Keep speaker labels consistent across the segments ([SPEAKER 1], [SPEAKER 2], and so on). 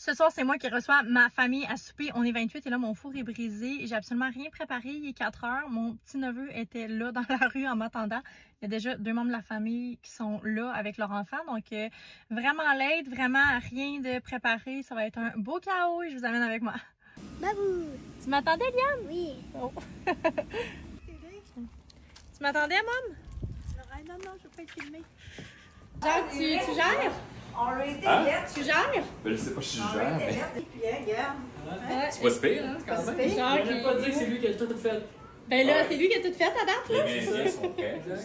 [SPEAKER 1] Ce soir, c'est moi qui reçois ma famille à souper. On est 28 et là, mon four est brisé. J'ai absolument rien préparé. Il est 4 heures. Mon petit-neveu était là dans la rue en m'attendant. Il y a déjà 2 membres de la famille qui sont là avec leur enfant. Donc, vraiment l'aide, vraiment rien de préparé. Ça va être un beau chaos et je vous amène avec moi.
[SPEAKER 2] Babou!
[SPEAKER 1] Tu m'attendais, Liam?
[SPEAKER 2] Oui.
[SPEAKER 1] Oh. Tu m'attendais, Mom?
[SPEAKER 2] Non, je veux pas être filmée.
[SPEAKER 1] Genre, tu gères?
[SPEAKER 3] Hein?
[SPEAKER 1] Tu gères?
[SPEAKER 3] Ben, je sais pas si je gère, mais.
[SPEAKER 1] Ouais.
[SPEAKER 3] C'est pas si pire, hein, quand même.
[SPEAKER 1] Genre,
[SPEAKER 4] Je vais pas dire que c'est lui qui a tout fait.
[SPEAKER 1] Ben là,
[SPEAKER 3] Ouais.
[SPEAKER 1] c'est lui qui a tout fait à date, là.
[SPEAKER 3] Les Indiens sont prêts. Je les ai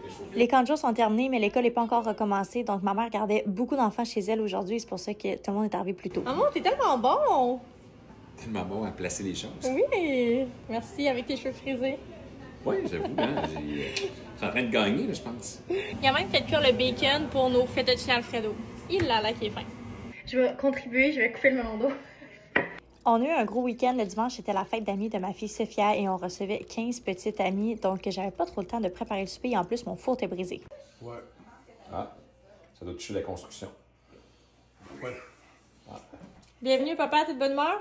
[SPEAKER 3] réchauffés.
[SPEAKER 5] Les camps de jour sont terminés, mais l'école n'est pas encore recommencée. Donc, ma mère gardait beaucoup d'enfants chez elle aujourd'hui. C'est pour ça que tout le monde est arrivé plus tôt.
[SPEAKER 1] Maman, t'es tellement bon!
[SPEAKER 3] Tellement bon à placer les choses.
[SPEAKER 1] Oui! Merci, avec tes cheveux frisés.
[SPEAKER 3] Oui, j'avoue, hein, je suis en train de gagner, là, je pense.
[SPEAKER 1] Il a même fait cuire le bacon pour nos fettuccine Alfredo. Il l'a là qui est fin. Je vais contribuer, je vais couper le melon d'eau.
[SPEAKER 5] On a eu un gros week-end. Le dimanche, c'était la fête d'amis de ma fille Sophia et on recevait 15 petites amies. Donc, j'avais pas trop le temps de préparer le souper et en plus, mon four était brisé.
[SPEAKER 3] Ouais. Ah, ça doit toucher la construction.
[SPEAKER 6] Ouais,
[SPEAKER 1] Bienvenue, papa, t'es de bonne humeur?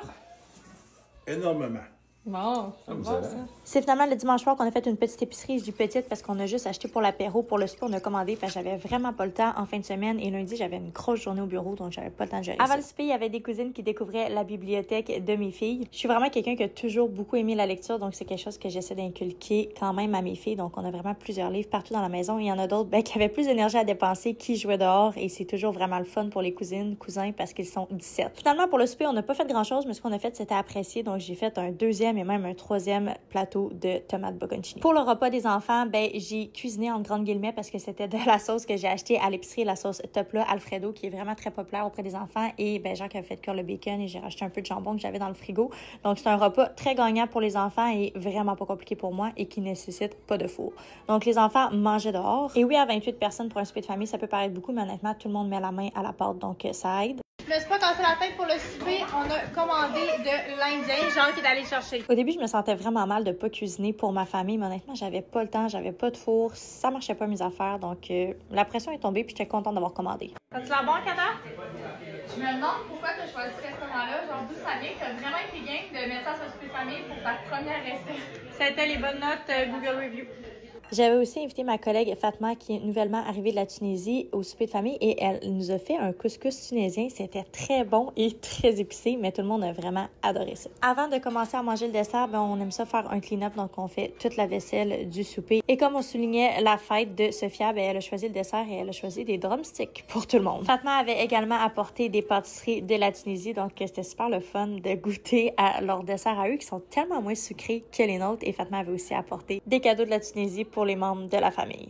[SPEAKER 6] énormément.
[SPEAKER 1] Bon,
[SPEAKER 3] Ah, vous
[SPEAKER 1] bon,
[SPEAKER 3] avez?
[SPEAKER 1] ça.
[SPEAKER 5] C'est finalement le dimanche soir qu'on a fait une petite épicerie. Je dis petite parce qu'on a juste acheté pour l'apéro. Pour le souper, on a commandé parce que j'avais vraiment pas le temps en fin de semaine. Et lundi, j'avais une grosse journée au bureau, donc j'avais pas le temps de gérer ça. Avant le souper, il y avait des cousines qui découvraient la bibliothèque de mes filles. Je suis vraiment quelqu'un qui a toujours beaucoup aimé la lecture, donc c'est quelque chose que j'essaie d'inculquer quand même à mes filles. Donc on a vraiment plusieurs livres partout dans la maison. Il y en a d'autres qui avaient plus d'énergie à dépenser, qui jouaient dehors. Et c'est toujours vraiment le fun pour les cousines, cousins, parce qu'ils sont 17. Finalement, pour le souper, on n'a pas fait grand-chose, mais ce qu'on a fait, c'était apprécié. Donc j'ai fait un deuxième et même un troisième plateau de tomates bocconcini. Pour le repas des enfants, j'ai cuisiné en grandes guillemets parce que c'était de la sauce que j'ai achetée à l'épicerie, la sauce Top là Alfredo, qui est vraiment très populaire auprès des enfants. Et Jacques a fait cuire le bacon et j'ai racheté un peu de jambon que j'avais dans le frigo. Donc c'est un repas très gagnant pour les enfants et vraiment pas compliqué pour moi et qui nécessite pas de four. Donc les enfants mangeaient dehors. Et oui, à 28 personnes pour un souper de famille, ça peut paraître beaucoup, mais honnêtement, tout le monde met la main à la pâte, donc ça aide.
[SPEAKER 1] Je me suis pas cassé la tête pour le souper. On a commandé de l'Indien, Jean qui est allé chercher.
[SPEAKER 5] Au début, je me sentais vraiment mal de pas cuisiner pour ma famille, mais honnêtement, j'avais pas le temps, j'avais pas de four, ça marchait pas mes affaires, donc la pression est tombée puis j'étais contente d'avoir commandé.
[SPEAKER 1] As-tu la bon, Kata? Je me demande pourquoi tu as choisi ce restaurant-là. Genre, d'où ça vient? Tu as vraiment été game de mettre ça sur le souper de famille pour ta première recette. C'était les bonnes notes Google Review.
[SPEAKER 5] J'avais aussi invité ma collègue Fatma, qui est nouvellement arrivée de la Tunisie, au souper de famille et elle nous a fait un couscous tunisien. C'était très bon et très épicé, mais tout le monde a vraiment adoré ça. Avant de commencer à manger le dessert, on aime ça faire un clean-up, donc on fait toute la vaisselle du souper. Et comme on soulignait la fête de Sophia, elle a choisi le dessert et elle a choisi des drumsticks pour tout le monde. Fatma avait également apporté des pâtisseries de la Tunisie, donc c'était super le fun de goûter à leurs desserts à eux qui sont tellement moins sucrés que les nôtres. Et Fatma avait aussi apporté des cadeaux de la Tunisie pour les membres de la famille.